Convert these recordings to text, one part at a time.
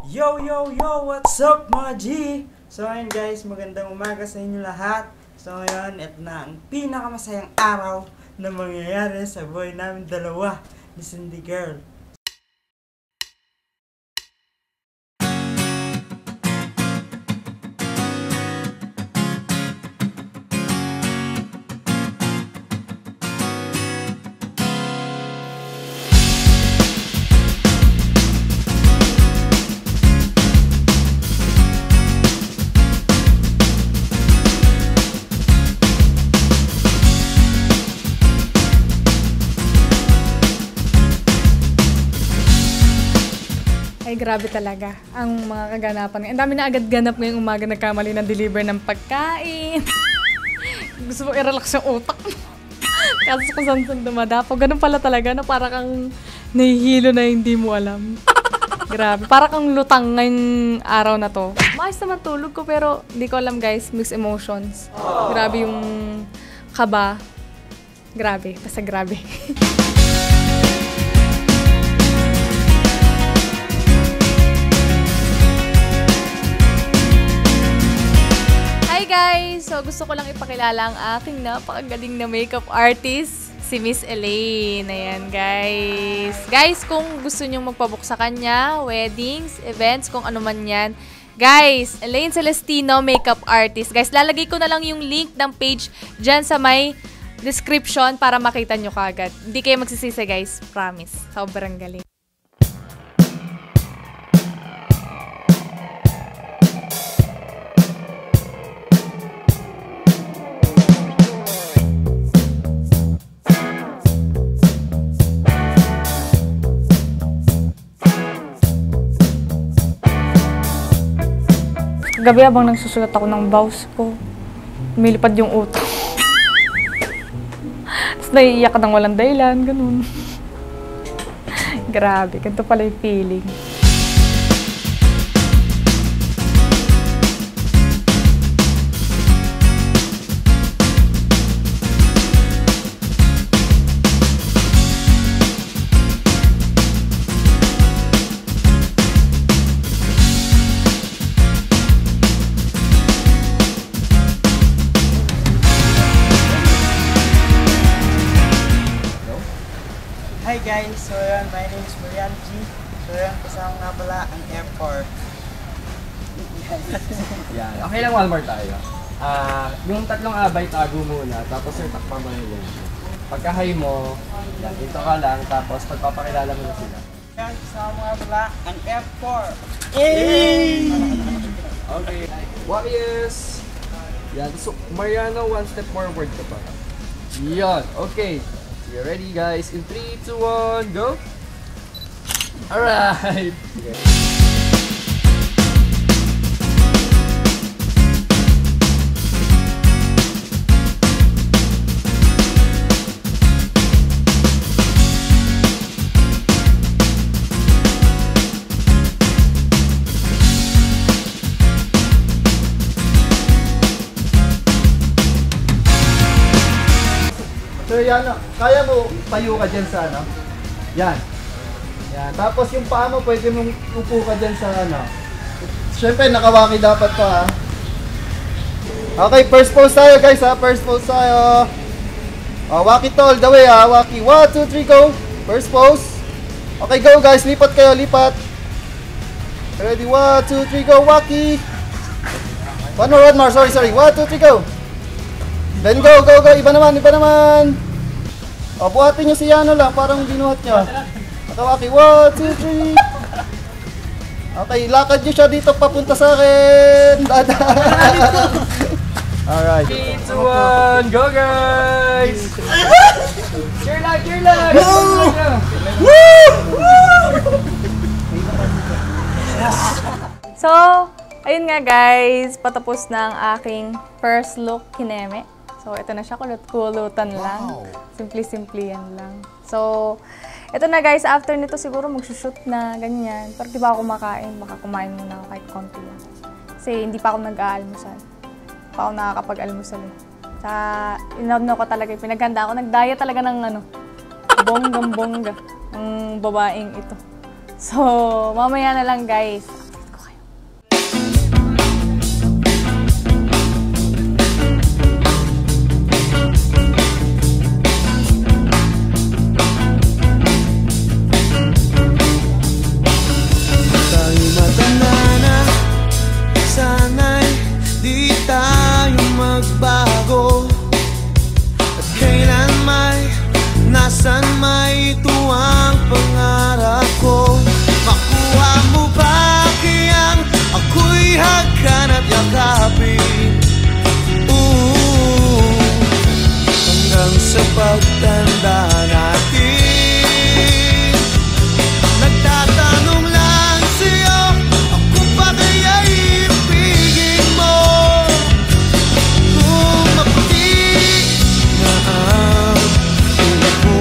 Yo, yo, yo! What's up mga G? So ayun guys, magandang umaga sa inyo lahat. So ngayon, ito na ang pinakamasayang araw na mangyayari sa buhay namin dalawa ni Cindy Girl. Ay, grabe talaga ang mga kaganapan. Ang dami na agad ganap ngayong umaga, nagkamali ng deliver ng pagkain. Gusto mo i-relax yung utak mo. Kasi kung saan dumadapo. Ganun pala talaga, na para kang nahihilo na hindi mo alam. Grabe. Para kang lutang ngayong araw na to. Maayos naman tulog ko pero hindi ko alam guys, mixed emotions. Grabe yung kaba. Grabe. Basta grabe. Guys, so gusto ko lang ipakilala ang aking napakagaling na makeup artist, si Miss Elaine. Ayan, guys. Guys, kung gusto nyo magpabook sa kanya, weddings, events, kung ano man yan, guys, Elaine Celestino, makeup artist. Guys, lalagay ko na lang yung link ng page dyan sa may description para makita nyo kagad. Hindi kayo magsisisi, guys. Promise. Sobrang galing. Gabi habang nagsusulat ako ng vows ko, lumilipad yung utak. Tapos naiiyak ka ng walang dahilan, ganun. Grabe, ganito pala yung feeling. Hi guys, so yun, my name is Marian G. So yun, kasama nga pala ang F4. Yan. Okay lang, Walmart tayo. Yung tatlong abay, tago muna, tapos yung takpan mo yun. Pagka-high mo, yan, dito ka lang, tapos pagpapakilala mo na sila. Yan, kasama nga pala ang F4. Okay. What is... Yan, so Mariano, one step forward ka pa. Yan, okay. You ready guys? In 3, 2, 1, go! Alright! Okay. So yan, kaya mo tayo ka dyan sa ano? Yan. Yan. Tapos yung paa mo, pwede mong upo ka dyan sa ano. Siyempre, nakawaki dapat pa ha. Okay, first pose tayo guys ha. First pose tayo. Waki to all the way ha. Waki. 1, 2, 3, go. First pose. Okay, go guys. Lipat kayo, lipat. Ready? 1, 2, 3, go. Waki. One more. Sorry. 1, 2, 3, go. Then go. Iba naman. Buhatin nyo si Yano lang, parang binuhat nyo. Nakawaki, 1, 2, 3. Okay, lakad nyo siya dito papunta sa akin. Alright. 3, 2, 1, go guys! Cheer lang! So, ayun nga guys, patapos na ang aking first look kineme. So, ito na siya, kulot-kulutan lang. Simple-simple yan lang. So, ito na guys, after nito siguro magsushoot na ganyan. Pero di ba ako kumakain? Baka kumain muna ako kahit konti lang. Kasi hindi pa ako nag-aalmusal. Hindi pa ako nakakapag-almusal eh. Sa inadno ko talaga, pinaghanda ako. Nag-diet talaga ng ano, bonggang-bongga ng babaeng ito. So, mamaya na lang guys. pagtanda natin. Nagtatanong lang sa'yo, ako pa kaya'y ibigin mo? Kung maputi na ang ulo mo.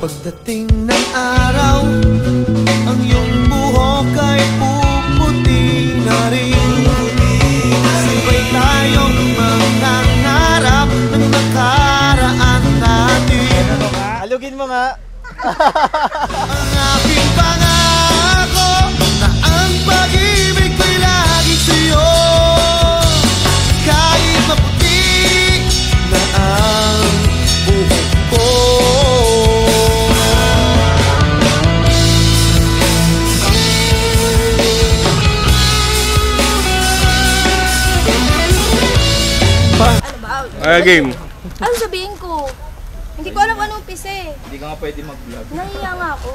Pagdating ng araw, ang iyong buhok ay puputi na rin. Sabay tayong mangangarap ng nakaraan natin. Alugin mo nga. Ang aking pangako na ang pag-ibig ko'y lagi sa'yo. Kahit maputi na ang buhok ko. Game. Ano sabihin ko? Hindi ko alam anong umpisa eh. Hindi ka nga pwede mag-vlog. Nahiya nga ako.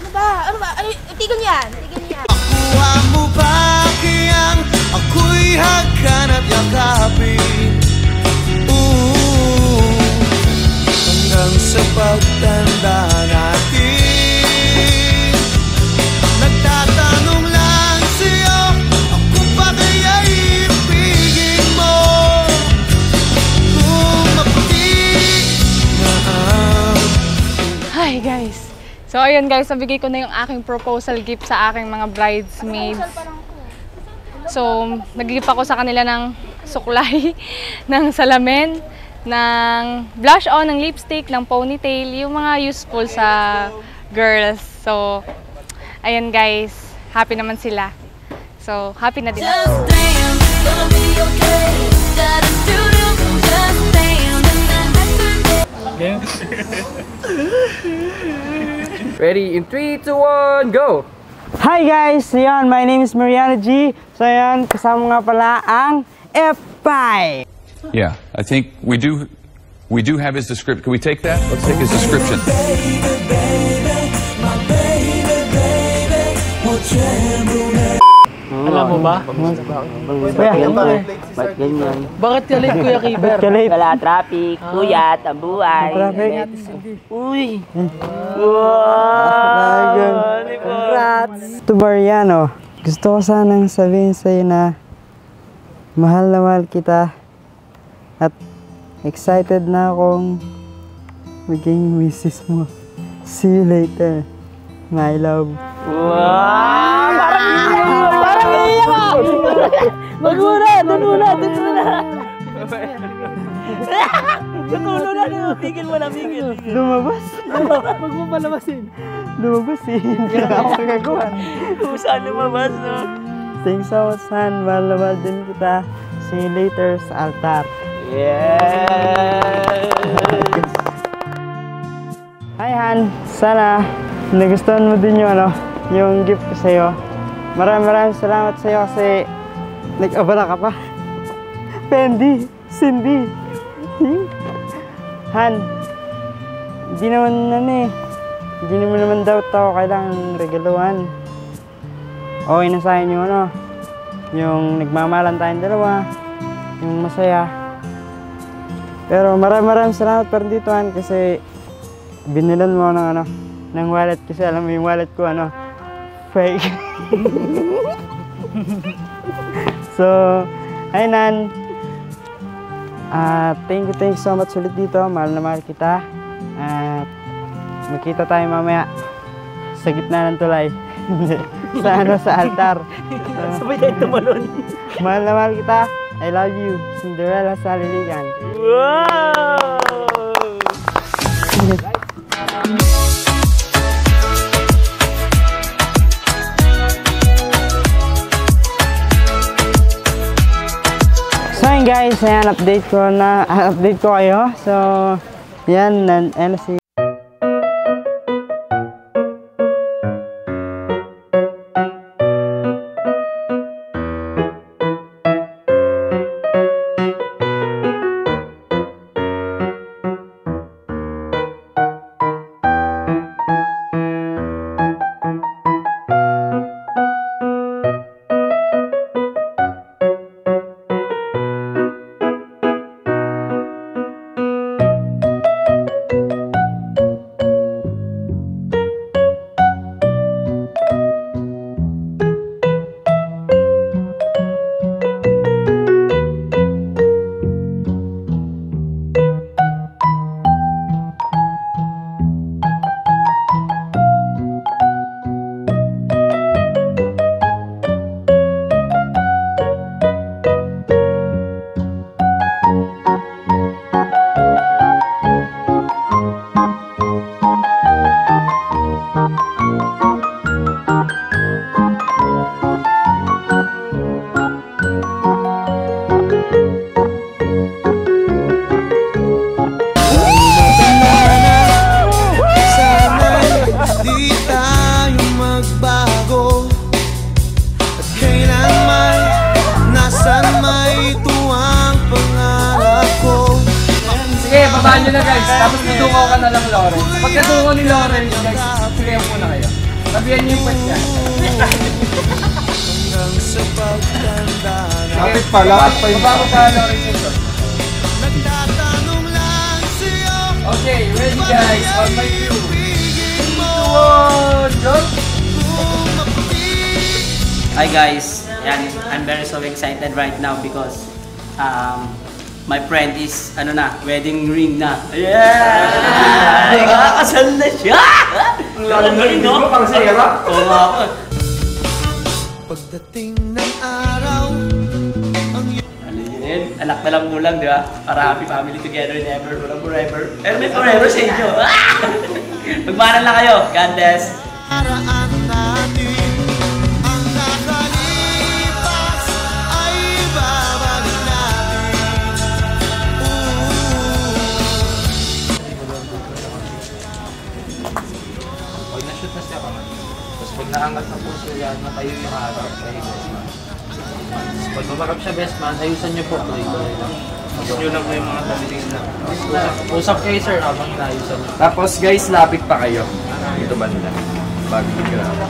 Ano ba? Ano ba? Ano, tigil niyo yan. Tigil niyo yan. Kuha mo ba kayang ako'y hagkan at yakapin? Hanggang sa pagtanda natin. Nagtatanong lang sa'yo, ako pa kaya'y ibigin mo? Kung maputi na ang Hi guys! So ayun guys, nabigay ko na yung aking proposal gift sa aking mga bridesmaids. So nag-gift ako sa kanila ng suklay, ng salamin, ng blush on, ng lipstick, ng ponytail, yung mga useful sa girls. So ayun guys, happy naman sila. So happy na din ako. Just dance, gonna be okay. Da-da-doo-doo, just dance. Ready? In 3, 2, 1, go! Hi guys! Ayan, my name is Mariana G. So ayan, kasama nga pala ang F5. Yeah, I think we do have his description. Can we take that? Let's take his description. Alam mo ba? Kuya, Ba't ganyan? Bakit galit, Kuya Kiber? galit. Wala traffic, kuya, tabuhay. Traffic. Uy! Congrats! To Mariano, gusto ko sanang sabihin sa'yo na mahal na mahal kita at excited na akong maging misis mo. See you later, my love. Wow! Parang iiyak ako! Magmuna! Doon muna! Tigil mo na, tigil. Lumabas? Huwag mo palabasin. Lumabas eh. Hindi na ako kagagawa. Kung saan lumabas, no? Thanks so much, Han. Mahal na mahal din kita. See you later sa altar. Yeah! Hi Han, sana nagustuhan mo din yung gift ko sa'yo. Maraming salamat sa'yo kasi nag-abala ka pa. Fendi, Cindy. Han, hindi mo naman daw tao kailangan regaluhan. Okay na sa'yo yung nagmamahalan tayong dalawa, yung masaya. Pero maraming salamat pa rin dito Han kasi binilan mo ng wallet kasi alam mo yung wallet ko fake. So, ayun Nan. Thank you so much ulit dito. Mahal na mahal kita. At magkita tayo mamaya sa gitna ng tulay. sa altar. Sabay tayo tumalon. Mahal na mahal kita. I love you. Cinderella sa liligan. Wow! So yun guys, ayan, update ko kayo. So, yan, si nyo na guys, tapos tudungaw ka na lang Lawrence. Pagkadungaw ni Lawrence guys, sigayan po na kayo. Sabihan niyo yung pwet niya. Lapit pa, lapit pa yung Bago pa Lawrence ito. Okay, ready guys, on my cue. 3, 2, 1, go! Hi guys, yan, I'm very so excited right now because my friend is wedding ring na. Yeah! Nakakasal na siya! Ang lalang na rin, no? Parang sira. Oo nga ako. Pagdating ng araw, Alin, anak na lang mulang, di ba? Para happy family together and ever, forever. Pero may forever sa inyo. Magmahal lang kayo. God bless. paraan natin ang nakalipas ay babalik natin. Pag na-shoot na siya kamay, tapos pag naangat sa puso yan, natayo yung harap, kayo best man. Pag mamarap siya best man, ayusan niyo po ito. Ayusan niyo lang po yung mga tabilis na. Usap kayo sir habang inaayusan niyo. Tapos guys, lapit pa kayo. Dito ba nila? Bago yung graba.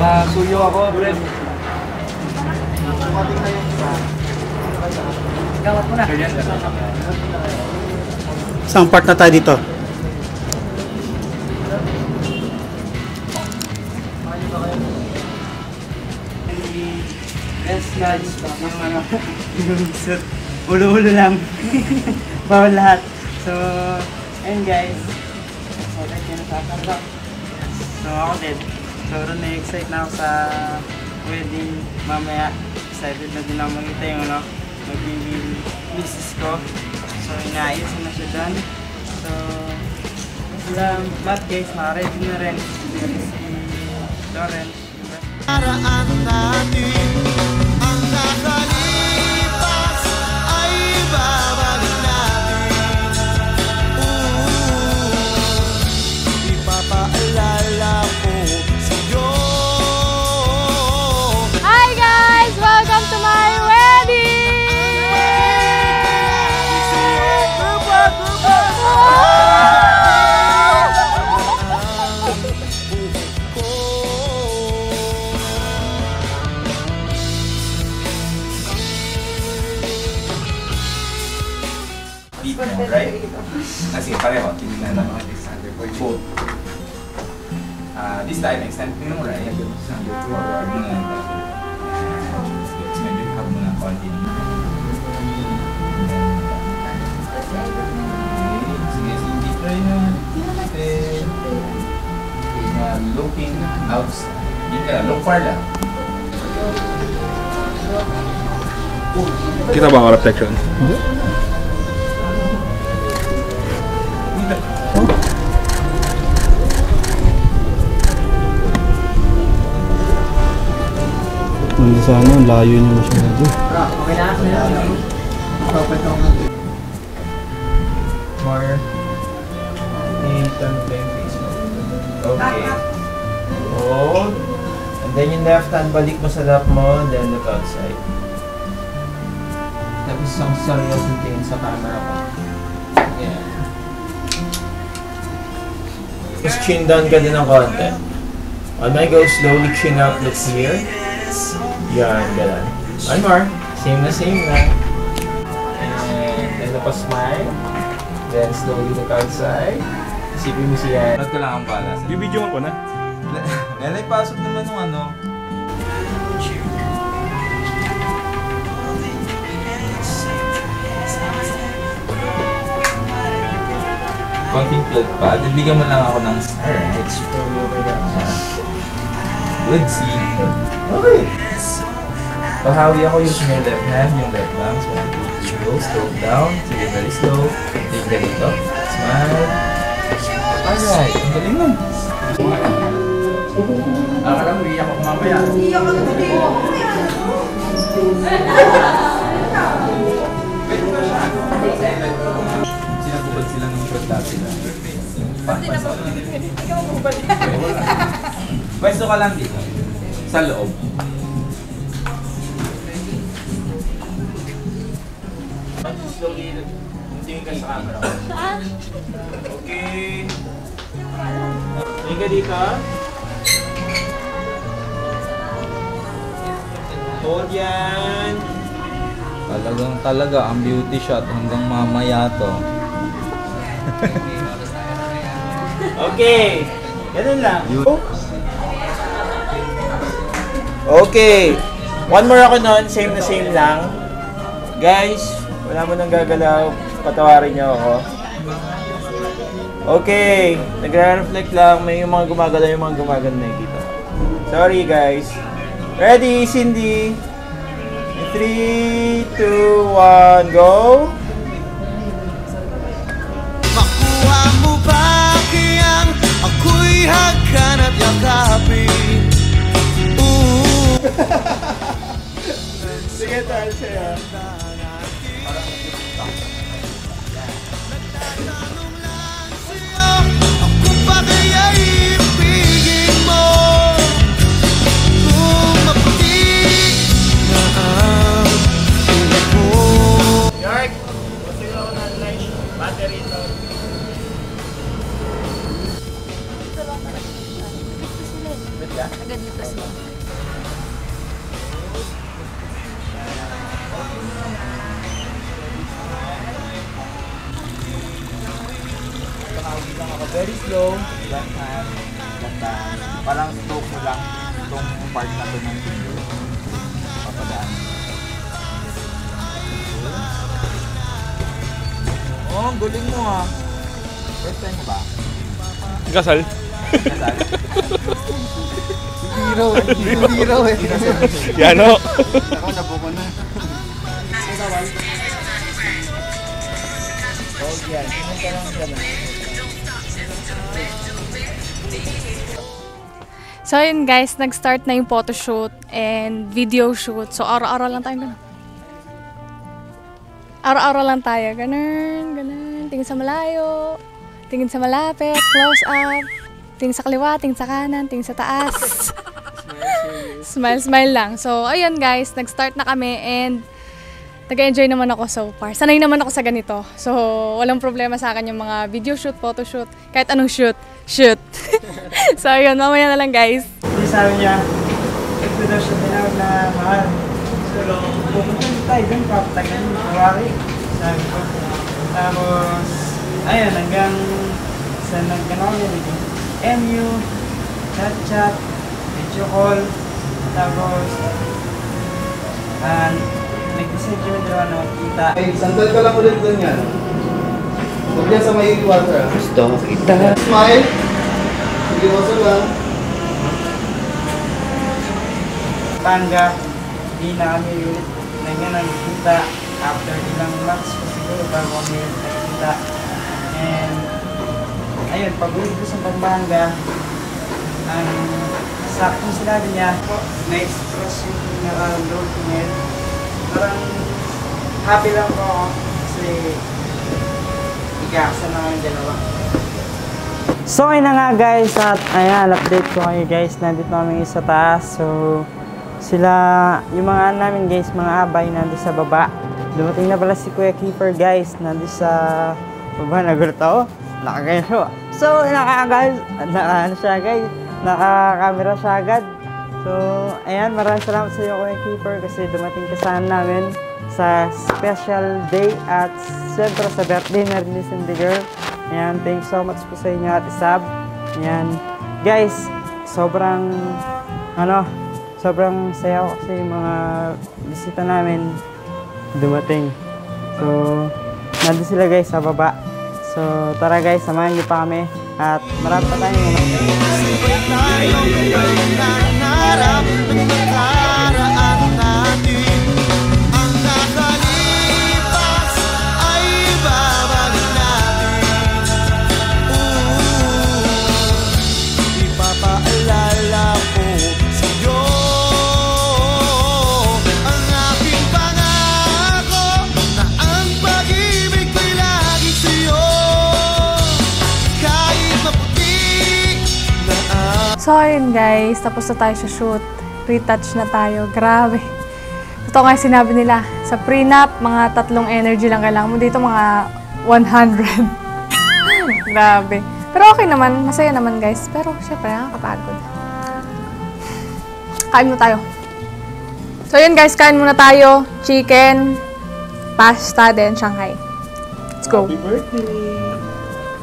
Nasuyo ako, Brad. Gawat mo na. Isang part na tayo dito. Best lodge pa. Yung suit. Ulo-ulo lang. Bawal lahat. So, ayun guys. So, like yun nakakala. So, ako din. Sobrang na-excite na ako sa wedding mamaya. Excited na din ako makita yung magiging misis ko. So, inaayos na siya dyan. So, sila lahat guys, naka-ready na rin. Si Lawrence. Paraan natin ang nakalipas ay babalik natin. Ipapaalala ko sa'yo. Hi guys! Welcome to my wedding! Right? Kasi pareho, tinignan ng mga Alexander for both. This time, extend mo right? Alexander forward mo na. Medyo hab mo na konti. Sige, hindi try na. Looking outside. Hindi ka na, look far lang. Kita ba ang reflection? Nandun sa ano, layo niya masyado. Okay na? More. Turn the face mo. Okay. Hold. And then yung left hand, balik mo sa lap mo, then look outside. Tapos isang seryoso tingin sa camera mo. Yeah. Tapos chin down ka din ng konti. On my go, slowly chin up, look here. Yan, gano'n. One more. Same na. And then smile. Then slowly look outside. Isipin mo siya. Ba't ko lang ang bala? Bibidyoan ko na. Nelay, pasok naman ng ano. Konting plug pa. Bibigyan mo lang ako ng star. Good, see. Okay. Pahawi ako using yung left hand, yung left arm. So, 1, 2, 3, go. Slow down. Sige, very slow. Take ganito. Smile. Alright. Ang galing nun. Akala mo, iiyak ako mamaya. Iyak ka na Sinagubad sila ng short dati na. Pwesto ka lang dito. Sa loob. Slowly, hindi Tingin ka sa camera. Okay. Tingin ka dito. Hold yan. Talaga ang beauty shot hanggang mamaya to. Okay. Ganun lang. Okay. One more ako nun. Same na same lang. Guys, wala mo nang gagalaw. Patawarin niyo ako. Okay. Nagre-reflect lang. May yung mga gumagalaw, yung mga gumagalaw nakikita. Sorry guys. Ready, Cindy? 3, 2, 1, go! Makuha mo ba kayang ako'y hagkan at yakapin? Sige, tayo siya. Ako pa kaya ibigin mo? Kung maputi na ang ulit mo. York! Gusto ko ako ng light battery ito. Dito lang talaga. Dito sila. Wait ka? Agad dito sila. Nakawin lang ako. Very slow. Left hand. Left hand. Parang stroke mo lang. Itong part na ito ng video. Papadaan. Oh, ang galing mo ah. First time mo ba? Gasal. Kasal? Hindi raw eh. Yano. Ako, nabuko na. Hold yan. Tingnan ka lang dyan. So yun guys, nag-start na yung photoshoot and video shoot. So araw-araw lang tayo ganun. Araw-araw lang tayo. Ganun. Tingin sa malayo. Tingin sa malapit. Close up. Tingin sa kaliwa. Tingin sa kanan. Tingin sa taas. Smile lang. So ayun guys, nag-start na kami and nag-enjoy naman ako so far. Sanay naman ako sa ganito. So walang problema sa akin yung mga video shoot, photo shoot. Kahit anong shoot. So ayun, mamaya na lang guys. Hindi sabi niya, ito daw siya tinawag na mahal. So, pupunta tayo dun, papatagal yung kawari. Sabi ko. Tapos, ayun, hanggang sa nagkanaw niya, MU, chat, video call. Tapos, nag-decide kami dalawa na magkita. Ay, sandal ka lang ulit dun yan. Huwag yan sa may water. Gusto kita. Smile. Sige, waso lang. Tanga, di na kami ulit na nga nagkita after ilang months pa siguro bago kami nagkita. And, ayun, pag-uwi ko sa Pampanga, ang saktong sinabi niya, na-express yung nakaroon ko ngayon. Parang happy lang po ako kasi ikakasal na kami dalawa. So ayun na nga guys, at ayan, update ko kayo guys, nandito namin sa taas. So sila, yung mga namin guys, mga abay nandito sa baba. Dumating na pala si Kuya Kiefer guys, nandito sa baba, nagulat ako, nakagayo. So guys, naka-camera siya agad. So ayan, maraming salamat sa iyo Kuya Kiefer kasi dumating kasama namin sa special day at siyempre sa birthday na rin ni Cindy Girl. Ayan, thanks so much po sa inyo at Isab. Ayan, guys, sobrang saya ko kasi yung mga bisita namin dumating. So, nandun sila guys sa baba. So, tara guys, samahan niyo pa kami at marami pa tayong So ayun guys, tapos na tayo sa shoot. Retouch na tayo. Grabe. Ito nga sinabi nila, sa prenup, mga 3 energy lang kailangan mo. Dito mga 100. Grabe. Pero okay naman. Masaya naman, guys. Pero syempre, nakakapagod. Kain mo tayo. So yun guys, kain muna tayo. Chicken, pasta, then Shanghai. Let's go. Happy birthday!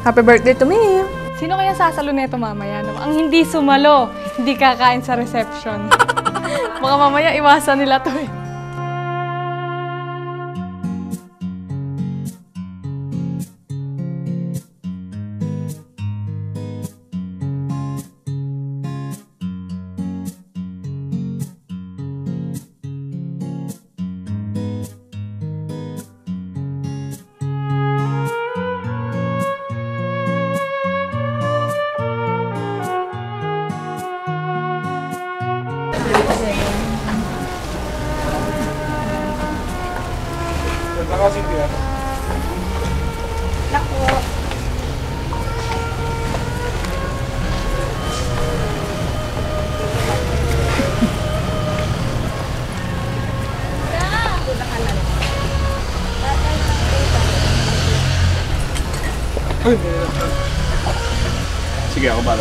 Happy birthday to me. Sino kaya sasalo nito mamaya? No? Ang hindi sumalo, hindi kakain sa reception. Baka mamaya iwasan nila to eh. Sige, ako bala.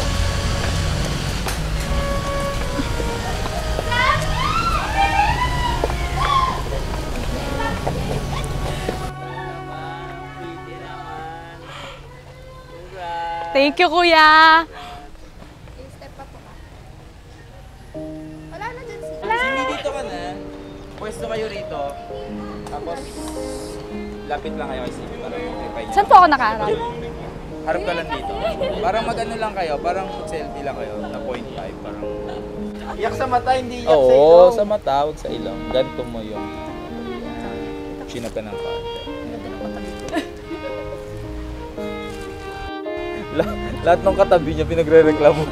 Thank you, kuya! Wala na dyan sila. Hindi dito ka na. Pwesto kayo rito. Tapos, lapit lang kayo kay Stevie. Saan po ako nakaharap? Harap ka lang dito. Parang mag-ano lang kayo. Parang selfie lang kayo. Na 0.5. Parang... Iyak sa mata, hindi iyak sa Oo, ilong. sa mata. Huwag sa ilong. Ganto mo yung... Chinap ka ng konti. Lahat ng katabi niya pinagre-reklamo.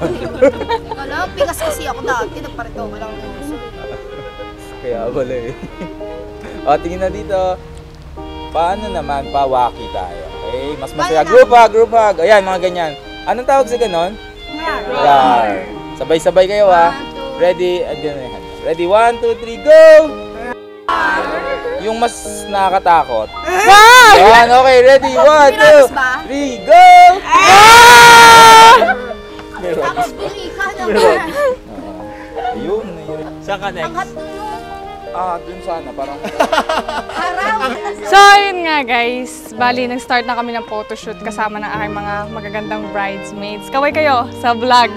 Wala, pikas kasi ako dati. Nagparito ko lang. Kaya wala eh. O, tingin na dito. Paano naman pawaki tayo? Okay, mas masaya. Group hug. Ayan, mga ganyan. Anong tawag sa ganon? Yar. Sabay-sabay kayo ha. Ready? Ready? 1, 2, 3, go! Yung mas nakakatakot. Yan, okay, ready? 1, 2, 3, go! Tapos birika naman. Ayun. Saan ka next? Dun sana, parang... So, yun nga guys. Bali, nag-start na kami ng photoshoot kasama ng aking mga magagandang bridesmaids. Kaway kayo sa vlog.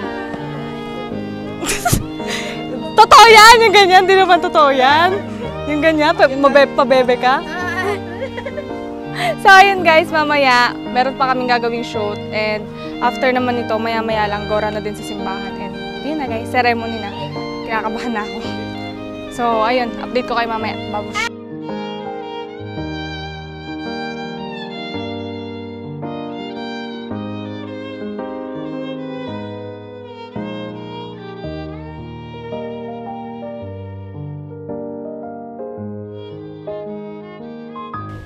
Totoo yan! Yung ganyan, di naman totoo yan. Yung ganyan, pabebe ka. So, ayun guys, mamaya, meron pa kaming gagawing shoot. And after naman nito, maya-maya lang, gora na din sa simbahan. And yun na guys, ceremony na. Kinakabahan na ako. So, ayun, update ko kayo mamaya. Babush!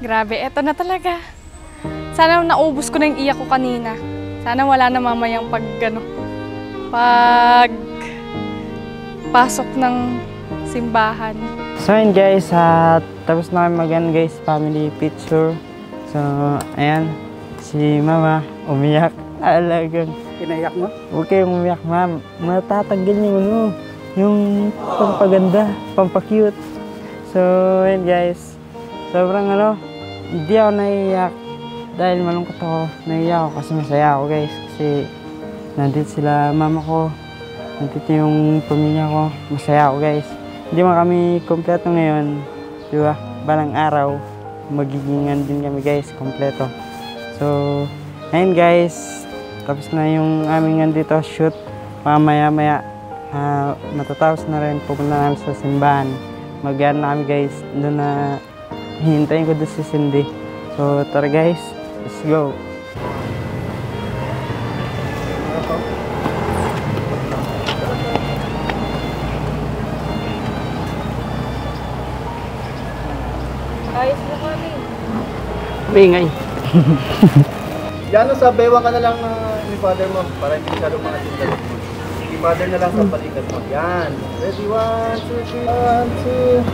Grabe, eto na talaga. Sana naubos ko na yung iyak ko kanina. Sana wala na mamayang pasok ng simbahan. So yun guys, tapos na kami mag guys, family picture. So, ayan, si mama umiyak. Alagang. Inayak mo? Huwag kayong umiyak, ma'am. Matatanggal yung pampaganda, pampakute. So, yun guys, sobrang hindi ako naiiyak. Dahil malungkot ako, naiiyak ako kasi masaya ako guys. Kasi nandito sila mama ko, nandito yung pamilya ko, masaya ako guys. Hindi man kami kompleto ngayon, di ba? Balang araw, magiging din kami guys, kompleto. So, ayun guys, tapos na yung aming nandito shoot. Mamaya-maya, matatapos na rin, pupunta na sa simbahan. Mag-ano na kami guys, doon na hihintayin ko doon si Cindy. So, tara guys, let's go! Ayos na kami. Maingay. Yan, sa bewang ka na lang ni father mo para hindi siya lumating mo. Si father na lang sa balikat mo. Yan. Ready? 1, 2, 3. 1, 2.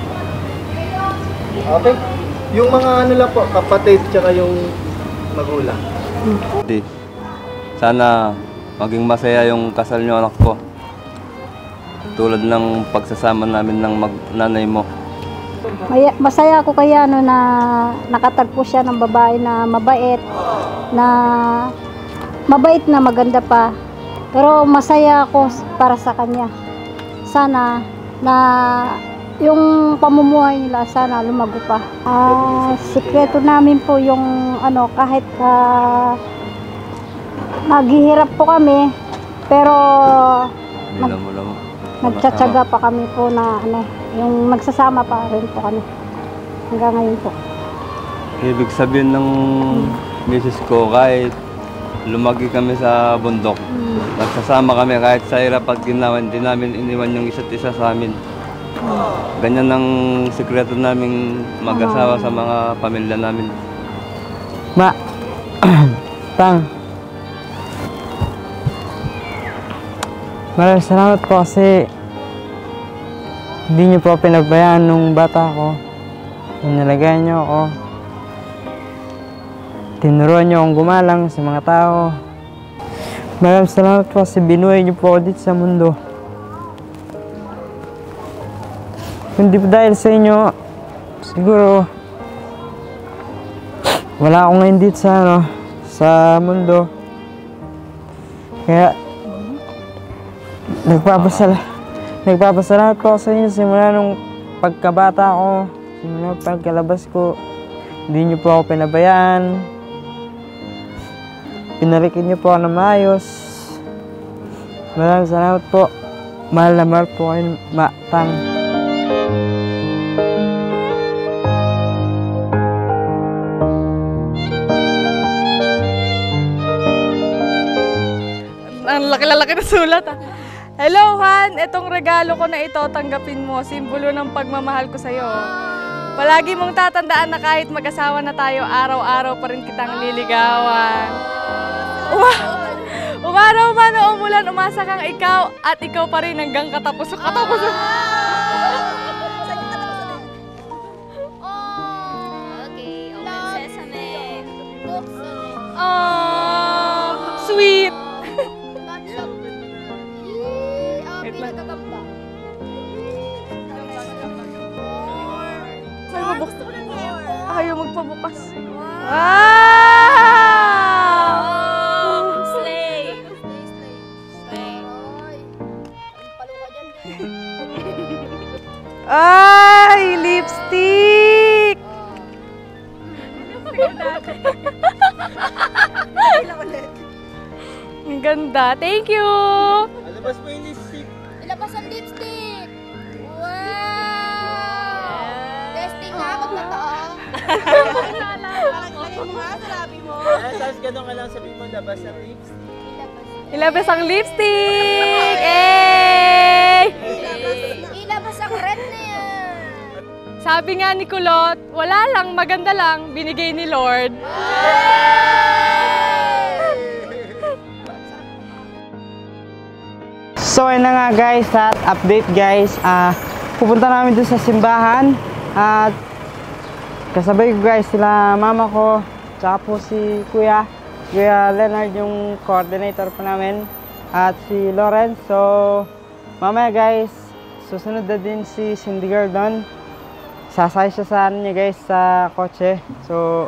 Okay. Yung mga ano lang po, kapatid, tsaka yung magulang. Sana maging masaya yung kasal niyo, anak ko. Tulad ng pagsasama namin ng nanay mo. Masaya ako kaya na nakatagpo siya ng babae na mabait, na maganda pa. Pero masaya ako para sa kanya. Sana na yung pamumuhay nila sana lumago pa. Sikreto namin po yung kahit naghihirap po kami, pero nagtsatsaga pa kami po na yung nagsasama pa rin po kami hanggang ngayon po. Ibig sabihin ng misis ko, kahit lumagi kami sa bundok, nagsasama kami kahit sa hirap at ginawa, hindi namin iniwan yung isa't isa sa amin. Ganyan ang sikreto naming mag-asawa sa mga pamilya namin. Ma, Tang, maraming salamat po kasi hindi niyo po pinabayaan nung bata ko. Inalagaan niyo ako. Tinuruan niyo akong gumalang sa mga tao. Maraming salamat po kasi binuhay niyo po ako dito sa mundo. Hindi po dahil sa inyo, siguro wala ako ngayon dito sa mundo. Kaya nagpapasalamat po ako sa inyo simula nung pagkabata ko, simula pagkalabas ko. Hindi niyo po ako pinabayaan. Pinalikin niyo po ako na maayos. Maraming salamat po. Mahal na mahal po kayo, Tang. Ang laki-laki na sulat Hello, Han! Itong regalo ko na ito, tanggapin mo. Simbolo ng pagmamahal ko sa'yo. Palagi mong tatandaan na kahit mag-asawa na tayo, araw-araw pa rin kitang liligawan. Umaraw man o umulan, umasa kang ikaw at ikaw pa rin hanggang katapusan. Okay, open sesame. Oh, sweet! Ayaw magpabukas. Wow! Slay! Ay! Lipstick! Ang ganda. Thank you! Alabas mo yung lipstick. Ilabas ang lipstick! Wow! Testing nga, magtotoo. Lagay mo nga sa labi mo. Tapos ganun ka lang sabihin mo, labas ang lipstick. Ilabas ang lipstick! Eh! Ilabas ang red na yan. Sabi nga ni Kulot, wala lang, maganda lang, binigay ni Lord. So ayun na nga guys, at update guys, pupunta namin dun sa simbahan at kasabay ko guys sila mama ko, tsaka po si Kuya Leonard yung coordinator pa namin at si Lawrence. So mamaya guys, susunod na din si Cindy Girl doon. Sasay siya sa niya guys sa kotse. So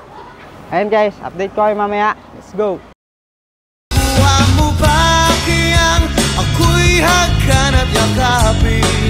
ayun guys, update ko kayo mamaya. Let's go! Ako'y hagkan at yakapin.